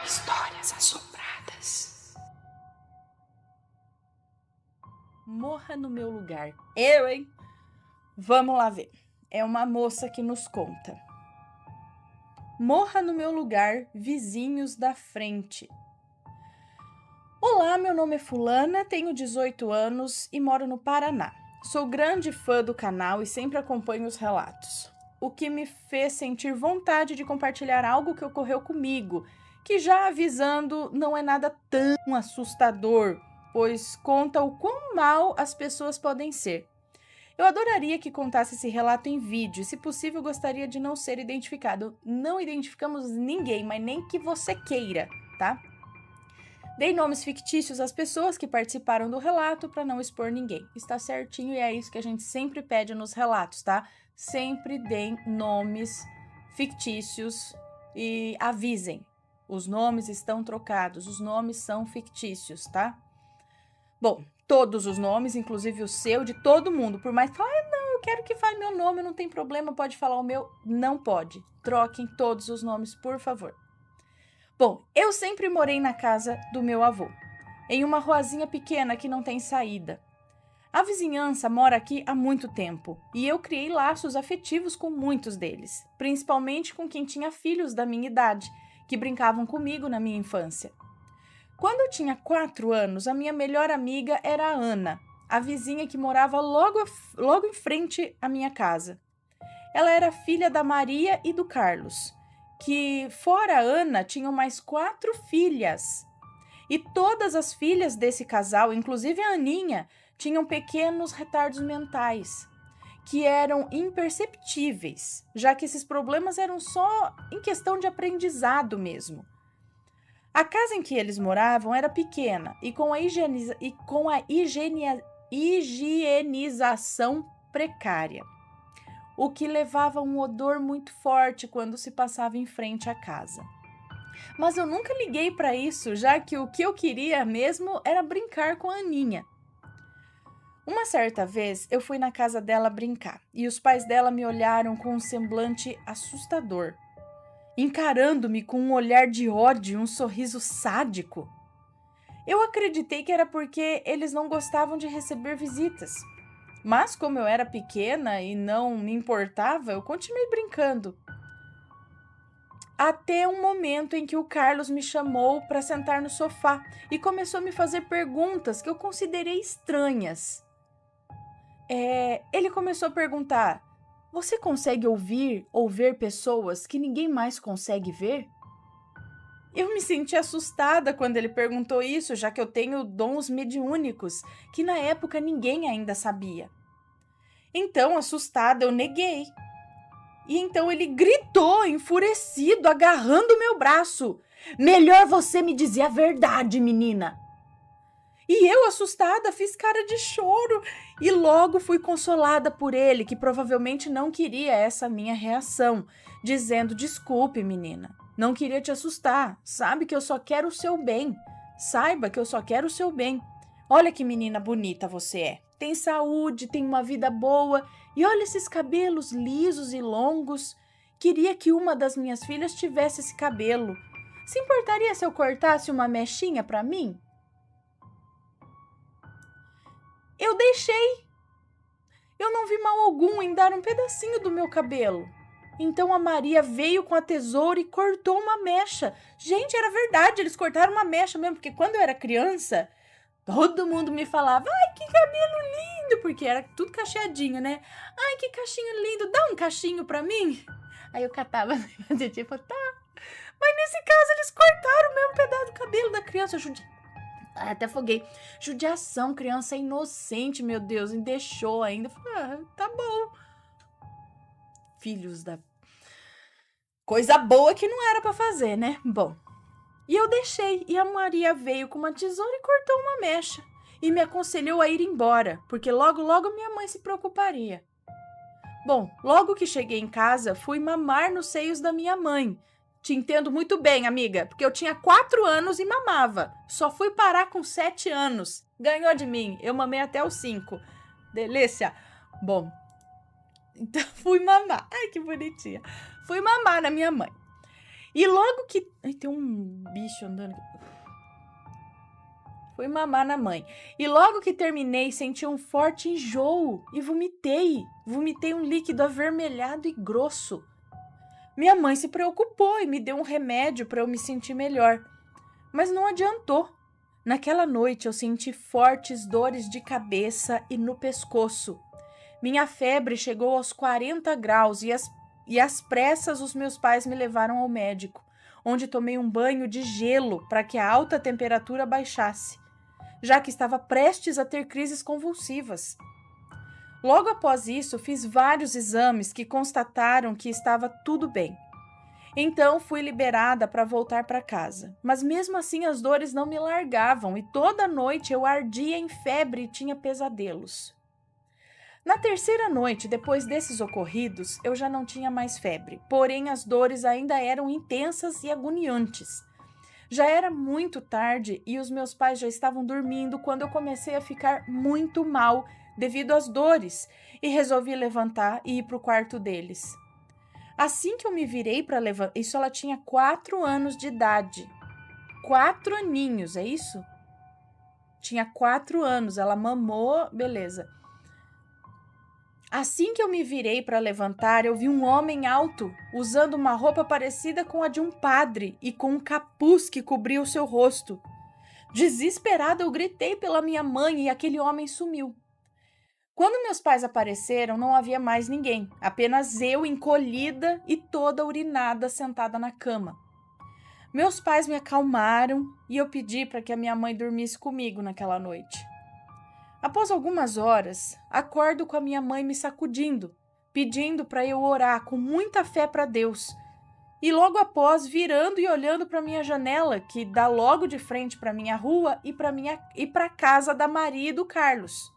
Histórias assombradas. Morra no meu lugar. Eu, hein? Vamos lá ver. É uma moça que nos conta. Morra no meu lugar, vizinhos da frente. Olá, meu nome é Fulana, tenho 18 anos e moro no Paraná. Sou grande fã do canal e sempre acompanho os relatos. O que me fez sentir vontade de compartilhar algo que ocorreu comigo, que já avisando não é nada tão assustador, pois conta o quão mal as pessoas podem ser. Eu adoraria que contasse esse relato em vídeo, se possível gostaria de não ser identificado. Não identificamos ninguém, mas nem que você queira, tá? Dei nomes fictícios às pessoas que participaram do relato para não expor ninguém. Está certinho e é isso que a gente sempre pede nos relatos, tá? Sempre deem nomes fictícios e avisem. Os nomes estão trocados, os nomes são fictícios, tá? Bom, todos os nomes, inclusive o seu, de todo mundo. Por mais que fale, não, eu quero que fale meu nome, não tem problema, pode falar o meu. Não pode. Troquem todos os nomes, por favor. Bom, eu sempre morei na casa do meu avô, em uma ruazinha pequena que não tem saída. A vizinhança mora aqui há muito tempo e eu criei laços afetivos com muitos deles, principalmente com quem tinha filhos da minha idade, que brincavam comigo na minha infância. Quando eu tinha 4 anos, a minha melhor amiga era a Ana, a vizinha que morava logo em frente à minha casa. Ela era filha da Maria e do Carlos, que, fora a Ana, tinham mais 4 filhas. E todas as filhas desse casal, inclusive a Aninha, tinham pequenos retardos mentais, que eram imperceptíveis, já que esses problemas eram só em questão de aprendizado mesmo. A casa em que eles moravam era pequena e com a higienização precária, o que levava a um odor muito forte quando se passava em frente à casa. Mas eu nunca liguei para isso, já que o que eu queria mesmo era brincar com a Aninha. Uma certa vez eu fui na casa dela brincar e os pais dela me olharam com um semblante assustador, encarando-me com um olhar de ódio e um sorriso sádico. Eu acreditei que era porque eles não gostavam de receber visitas. Mas como eu era pequena e não me importava, eu continuei brincando. Até um momento em que o Carlos me chamou para sentar no sofá e começou a me fazer perguntas que eu considerei estranhas. Ele começou a perguntar: você consegue ouvir ou ver pessoas que ninguém mais consegue ver? Eu me senti assustada quando ele perguntou isso, já que eu tenho dons mediúnicos, que na época ninguém ainda sabia. Então, assustada, eu neguei. E então ele gritou, enfurecido, agarrando meu braço. Melhor você me dizer a verdade, menina. E eu, assustada, fiz cara de choro e logo fui consolada por ele, que provavelmente não queria essa minha reação, dizendo: desculpe, menina, não queria te assustar, sabe que eu só quero o seu bem, saiba que eu só quero o seu bem. Olha que menina bonita você é, tem saúde, tem uma vida boa e olha esses cabelos lisos e longos. Queria que uma das minhas filhas tivesse esse cabelo. Se importaria se eu cortasse uma mechinha para mim? Eu deixei. Eu não vi mal algum em dar um pedacinho do meu cabelo. Então a Maria veio com a tesoura e cortou uma mecha. Gente, era verdade, eles cortaram uma mecha mesmo, porque quando eu era criança, todo mundo me falava: ai, que cabelo lindo, porque era tudo cacheadinho, né? Ai, que cachinho lindo, dá um cachinho pra mim. Aí eu catava e fazia tipo, tá. Mas nesse caso eles cortaram o mesmo pedaço do cabelo da criança. Até afoguei. Judiação, criança inocente, meu Deus, e deixou ainda. Falei, tá bom. Filhos da... coisa boa que não era pra fazer, né? Bom, e eu deixei, e a Maria veio com uma tesoura e cortou uma mecha. E me aconselhou a ir embora, porque logo minha mãe se preocuparia. Bom, logo que cheguei em casa, fui mamar nos seios da minha mãe. Te entendo muito bem, amiga, porque eu tinha 4 anos e mamava. Só fui parar com 7 anos. Ganhou de mim, eu mamei até os 5. Delícia. Bom, então fui mamar. Ai, que bonitinha. Fui mamar na minha mãe. E logo que... Ai, tem um bicho andando. Fui mamar na mãe. E logo que terminei, senti um forte enjoo e vomitei. Vomitei um líquido avermelhado e grosso. Minha mãe se preocupou e me deu um remédio para eu me sentir melhor. Mas não adiantou. Naquela noite eu senti fortes dores de cabeça e no pescoço. Minha febre chegou aos 40 graus e às pressas os meus pais me levaram ao médico, onde tomei um banho de gelo para que a alta temperatura baixasse, já que estava prestes a ter crises convulsivas. Logo após isso, fiz vários exames que constataram que estava tudo bem. Então, fui liberada para voltar para casa. Mas mesmo assim, as dores não me largavam e toda noite eu ardia em febre e tinha pesadelos. Na terceira noite, depois desses ocorridos, eu já não tinha mais febre, porém as dores ainda eram intensas e agoniantes. Já era muito tarde e os meus pais já estavam dormindo quando eu comecei a ficar muito mal devido às dores e resolvi levantar e ir para o quarto deles. Assim que eu me virei para levantar... Isso ela tinha 4 anos de idade. 4 aninhos, é isso? Tinha 4 anos, ela mamou, beleza. Assim que eu me virei para levantar, eu vi um homem alto, usando uma roupa parecida com a de um padre e com um capuz que cobria o seu rosto. Desesperada, eu gritei pela minha mãe e aquele homem sumiu. Quando meus pais apareceram, não havia mais ninguém, apenas eu encolhida e toda urinada sentada na cama. Meus pais me acalmaram e eu pedi para que a minha mãe dormisse comigo naquela noite. Após algumas horas, acordo com a minha mãe me sacudindo, pedindo para eu orar com muita fé para Deus. E logo após, virando e olhando para minha janela, que dá logo de frente para minha rua e para a casa da Maria e do Carlos.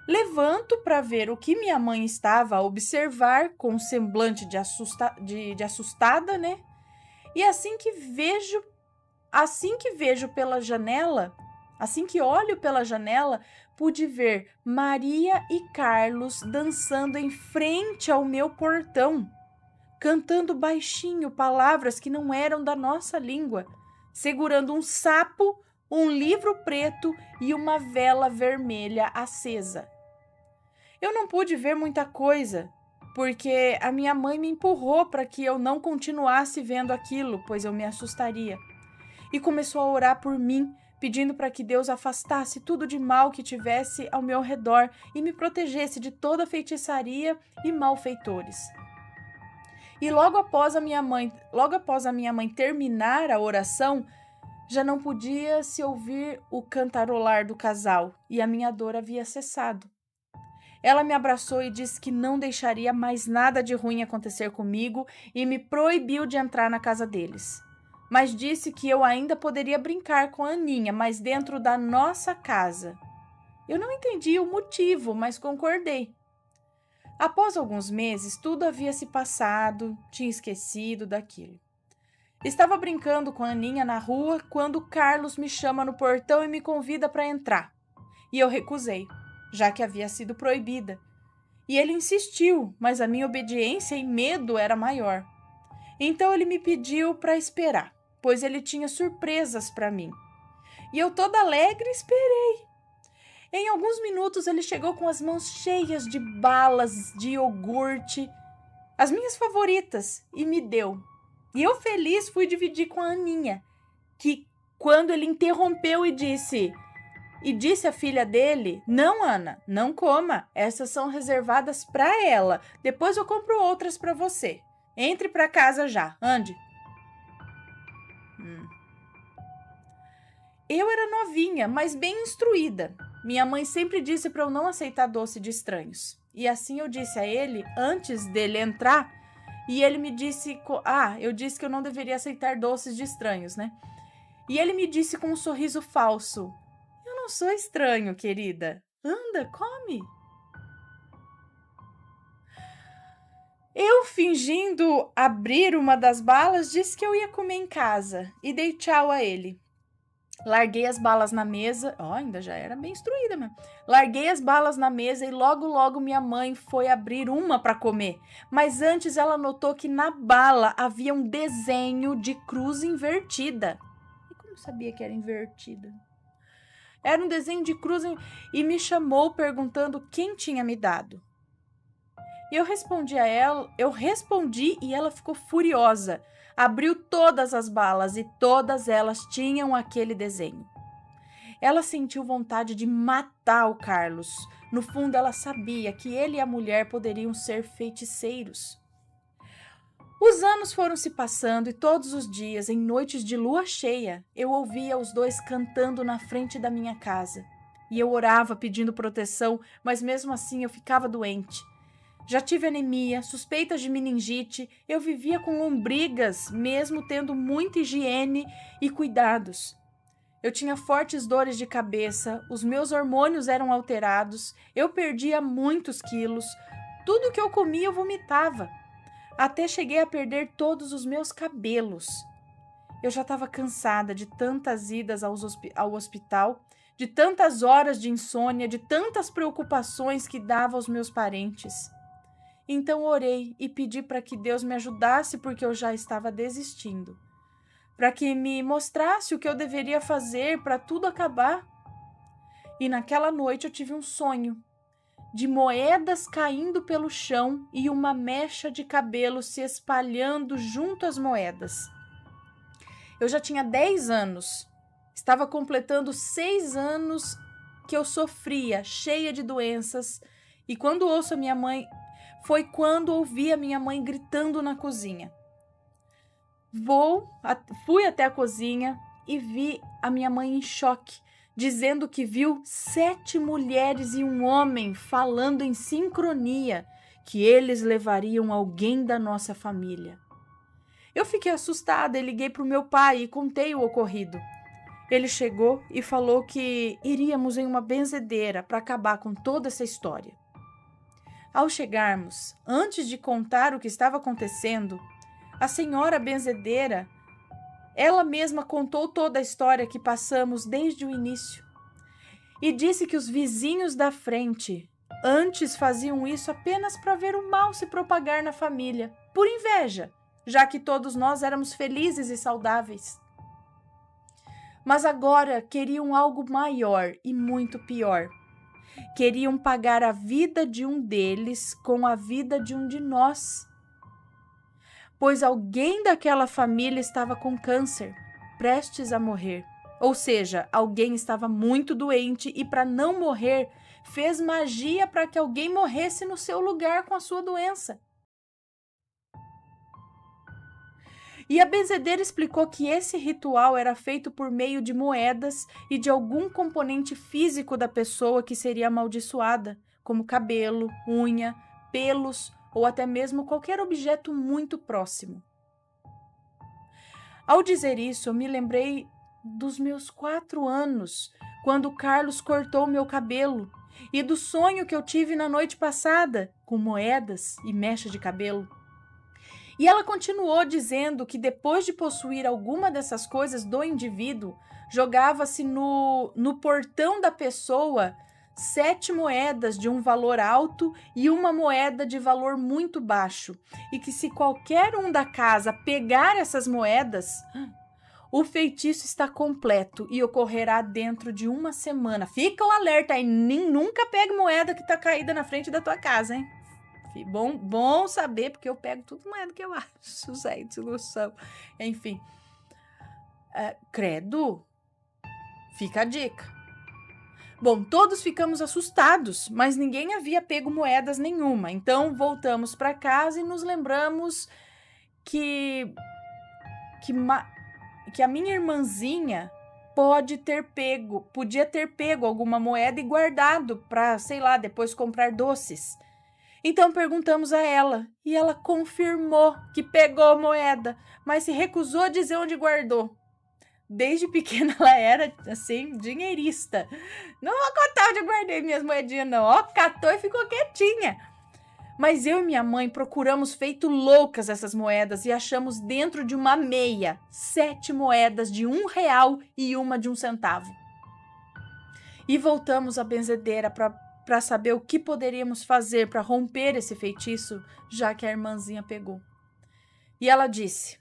Levanto para ver o que minha mãe estava a observar com um semblante de assustada, né? E assim que vejo pela janela, assim que olho pela janela, pude ver Maria e Carlos dançando em frente ao meu portão, cantando baixinho palavras que não eram da nossa língua, segurando um sapo, um livro preto e uma vela vermelha acesa. Eu não pude ver muita coisa, porque a minha mãe me empurrou para que eu não continuasse vendo aquilo, pois eu me assustaria. E começou a orar por mim, pedindo para que Deus afastasse tudo de mal que tivesse ao meu redor e me protegesse de toda feitiçaria e malfeitores. E logo após a minha mãe terminar a oração, já não podia se ouvir o cantarolar do casal e a minha dor havia cessado. Ela me abraçou e disse que não deixaria mais nada de ruim acontecer comigo e me proibiu de entrar na casa deles. Mas disse que eu ainda poderia brincar com a Aninha, mas dentro da nossa casa. Eu não entendi o motivo, mas concordei. Após alguns meses, tudo havia se passado, tinha esquecido daquilo. Estava brincando com a Aninha na rua quando Carlos me chama no portão e me convida para entrar. E eu recusei, já que havia sido proibida. E ele insistiu, mas a minha obediência e medo era maior. Então ele me pediu para esperar, pois ele tinha surpresas para mim. E eu toda alegre esperei. Em alguns minutos ele chegou com as mãos cheias de balas de iogurte, as minhas favoritas, e me deu. E eu feliz fui dividir com a Aninha, que quando ele interrompeu e disse à filha dele: "Não, Ana, não coma, essas são reservadas para ela, depois eu compro outras para você. Entre para casa já, ande." Eu era novinha, mas bem instruída. Minha mãe sempre disse para eu não aceitar doce de estranhos. E assim eu disse a ele antes dele entrar, e ele me disse... eu disse que eu não deveria aceitar doces de estranhos, né? E ele me disse com um sorriso falso: "Eu não sou estranho, querida. Anda, come." Eu, fingindo abrir uma das balas, disse que eu ia comer em casa e dei tchau a ele. Larguei as balas na mesa. Ainda já era bem instruída mesmo. Larguei as balas na mesa e logo minha mãe foi abrir uma para comer. Mas antes ela notou que na bala havia um desenho de cruz invertida. E como eu sabia que era invertida? Era um desenho de cruz e me chamou perguntando quem tinha me dado. E eu respondi e ela ficou furiosa. Abriu todas as balas e todas elas tinham aquele desenho. Ela sentiu vontade de matar o Carlos. No fundo, ela sabia que ele e a mulher poderiam ser feiticeiros. Os anos foram se passando e todos os dias, em noites de lua cheia, eu ouvia os dois cantando na frente da minha casa. E eu orava pedindo proteção, mas mesmo assim eu ficava doente. Já tive anemia, suspeitas de meningite, eu vivia com lombrigas, mesmo tendo muita higiene e cuidados. Eu tinha fortes dores de cabeça, os meus hormônios eram alterados, eu perdia muitos quilos, tudo que eu comia eu vomitava. Até cheguei a perder todos os meus cabelos. Eu já estava cansada de tantas idas ao hospital, de tantas horas de insônia, de tantas preocupações que dava aos meus parentes. Então orei e pedi para que Deus me ajudasse porque eu já estava desistindo. Para que me mostrasse o que eu deveria fazer para tudo acabar. E naquela noite eu tive um sonho de moedas caindo pelo chão e uma mecha de cabelo se espalhando junto às moedas. Eu já tinha 10 anos. Estava completando 6 anos que eu sofria, cheia de doenças. E quando ouço a minha mãe... Foi quando ouvi a minha mãe gritando na cozinha. Fui até a cozinha e vi a minha mãe em choque, dizendo que viu 7 mulheres e um homem falando em sincronia, que eles levariam alguém da nossa família. Eu fiquei assustada e liguei para o meu pai e contei o ocorrido. Ele chegou e falou que iríamos em uma benzedeira para acabar com toda essa história. Ao chegarmos, antes de contar o que estava acontecendo, a senhora benzedeira, ela mesma contou toda a história que passamos desde o início e disse que os vizinhos da frente antes faziam isso apenas para ver o mal se propagar na família, por inveja, já que todos nós éramos felizes e saudáveis. Mas agora queriam algo maior e muito pior. Queriam pagar a vida de um deles com a vida de um de nós. Pois alguém daquela família estava com câncer, prestes a morrer. Ou seja, alguém estava muito doente e, para não morrer, fez magia para que alguém morresse no seu lugar com a sua doença. E a benzedeira explicou que esse ritual era feito por meio de moedas e de algum componente físico da pessoa que seria amaldiçoada, como cabelo, unha, pelos ou até mesmo qualquer objeto muito próximo. Ao dizer isso, eu me lembrei dos meus 4 anos, quando Carlos cortou meu cabelo, e do sonho que eu tive na noite passada, com moedas e mecha de cabelo. E ela continuou dizendo que depois de possuir alguma dessas coisas do indivíduo, jogava-se no portão da pessoa 7 moedas de um valor alto e uma moeda de valor muito baixo. E que se qualquer um da casa pegar essas moedas, o feitiço está completo e ocorrerá dentro de 1 semana. Fica o alerta aí, nunca pegue moeda que está caída na frente da tua casa, hein? Bom saber, porque eu pego tudo moeda que eu acho, sem solução. Enfim, credo, fica a dica. Bom, todos ficamos assustados, mas ninguém havia pego moedas nenhuma. Então voltamos para casa e nos lembramos que a minha irmãzinha podia ter pego alguma moeda e guardado para, sei lá, depois comprar doces. Então perguntamos a ela e ela confirmou que pegou a moeda, mas se recusou a dizer onde guardou. Desde pequena ela era, assim, dinheirista. Não vou contar onde eu guardei minhas moedinhas, não. Ó, catou e ficou quietinha. Mas eu e minha mãe procuramos feito loucas essas moedas e achamos dentro de uma meia 7 moedas de R$ 1 e uma de 1 centavo. E voltamos à benzedeira para saber o que poderíamos fazer para romper esse feitiço, já que a irmãzinha pegou. E ela disse: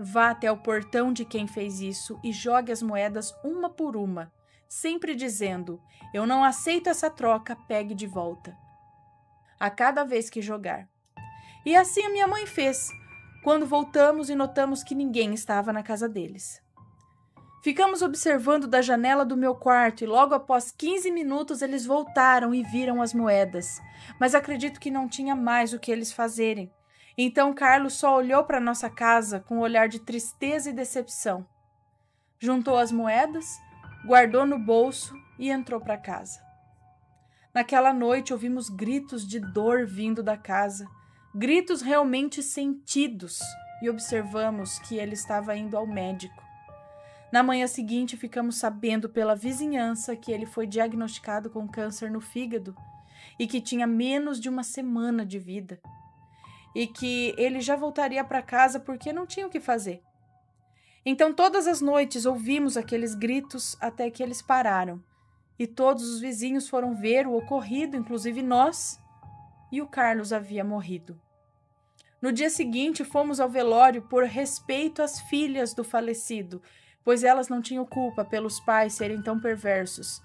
vá até o portão de quem fez isso e jogue as moedas uma por uma, sempre dizendo: eu não aceito essa troca, pegue de volta, a cada vez que jogar. E assim a minha mãe fez, quando voltamos e notamos que ninguém estava na casa deles. Ficamos observando da janela do meu quarto e logo após 15 minutos eles voltaram e viram as moedas, mas acredito que não tinha mais o que eles fazerem. Então Carlos só olhou para nossa casa com um olhar de tristeza e decepção. Juntou as moedas, guardou no bolso e entrou para casa. Naquela noite ouvimos gritos de dor vindo da casa, gritos realmente sentidos, e observamos que ele estava indo ao médico. Na manhã seguinte, ficamos sabendo pela vizinhança que ele foi diagnosticado com câncer no fígado e que tinha menos de uma semana de vida. E que ele já voltaria para casa porque não tinha o que fazer. Então, todas as noites ouvimos aqueles gritos até que eles pararam. E todos os vizinhos foram ver o ocorrido, inclusive nós, e o Carlos havia morrido. No dia seguinte, fomos ao velório por respeito às filhas do falecido, pois elas não tinham culpa pelos pais serem tão perversos.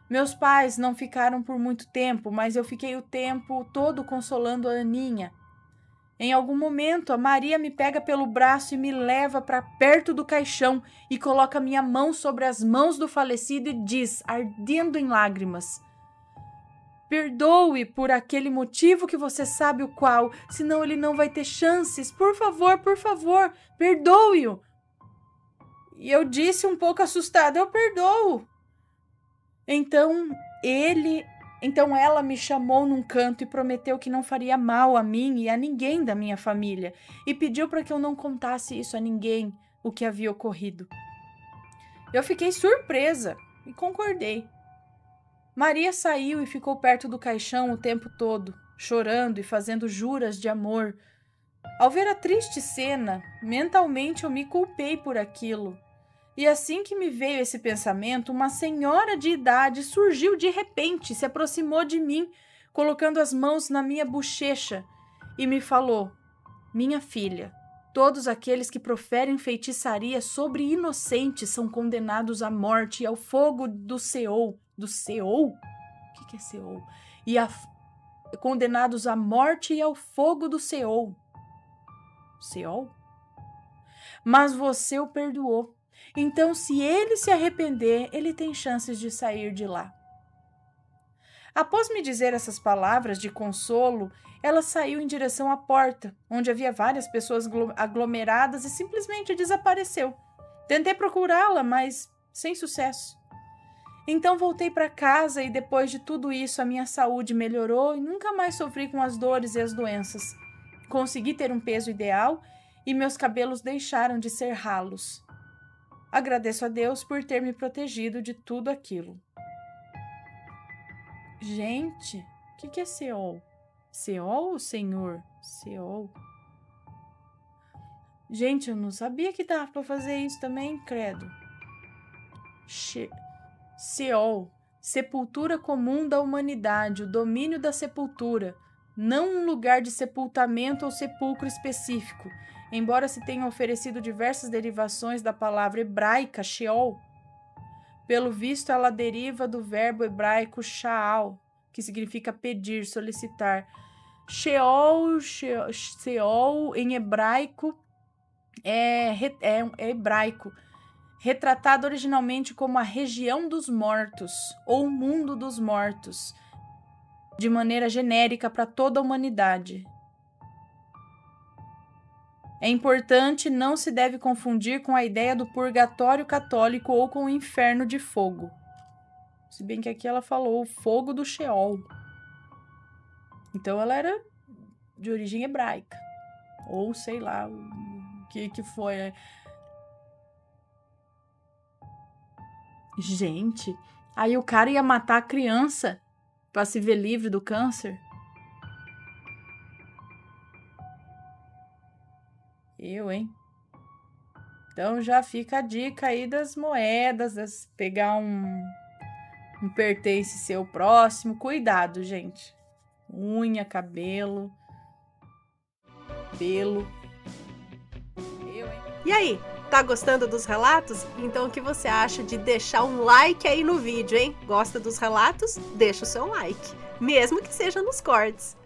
Meus pais não ficaram por muito tempo, mas eu fiquei o tempo todo consolando a Aninha. Em algum momento, a Maria me pega pelo braço e me leva para perto do caixão e coloca minha mão sobre as mãos do falecido e diz, ardendo em lágrimas: perdoe por aquele motivo que você sabe o qual, senão ele não vai ter chances. Por favor, perdoe-o. E eu disse um pouco assustada: eu perdoo. Então ela me chamou num canto e prometeu que não faria mal a mim e a ninguém da minha família, e pediu para que eu não contasse isso a ninguém, o que havia ocorrido. Eu fiquei surpresa e concordei. Maria saiu e ficou perto do caixão o tempo todo, chorando e fazendo juras de amor. Ao ver a triste cena, mentalmente eu me culpei por aquilo. E assim que me veio esse pensamento, uma senhora de idade surgiu de repente, se aproximou de mim, colocando as mãos na minha bochecha e me falou: minha filha, todos aqueles que proferem feitiçaria sobre inocentes são condenados à morte e ao fogo do Seol. Do Seol? O que é Seol? Condenados à morte e ao fogo do Seol. Seol? Mas você o perdoou. Então, se ele se arrepender, ele tem chances de sair de lá. Após me dizer essas palavras de consolo, ela saiu em direção à porta, onde havia várias pessoas aglomeradas, e simplesmente desapareceu. Tentei procurá-la, mas sem sucesso. Então voltei para casa e depois de tudo isso a minha saúde melhorou e nunca mais sofri com as dores e as doenças. Consegui ter um peso ideal e meus cabelos deixaram de ser ralos. Agradeço a Deus por ter me protegido de tudo aquilo. Gente, o que é Seol? Seol, Senhor? Seol. Gente, eu não sabia que dava para fazer isso também, credo. Seol, sepultura comum da humanidade, o domínio da sepultura, não um lugar de sepultamento ou sepulcro específico, embora se tenham oferecido diversas derivações da palavra hebraica Sheol. Pelo visto, ela deriva do verbo hebraico sha'al, que significa pedir, solicitar. Sheol em hebraico é hebraico, retratado originalmente como a região dos mortos ou o mundo dos mortos, de maneira genérica para toda a humanidade. É importante, não se deve confundir com a ideia do purgatório católico ou com o inferno de fogo. Se bem que aqui ela falou o fogo do Sheol. Então ela era de origem hebraica. Ou sei lá o que foi. Gente, aí o cara ia matar a criança para se ver livre do câncer? Eu, hein? Então já fica a dica aí das moedas, pegar um pertence seu próximo. Cuidado, gente. Unha, cabelo, pelo. Eu, hein? E aí, tá gostando dos relatos? Então o que você acha de deixar um like aí no vídeo, hein? Gosta dos relatos? Deixa o seu like, mesmo que seja nos cortes.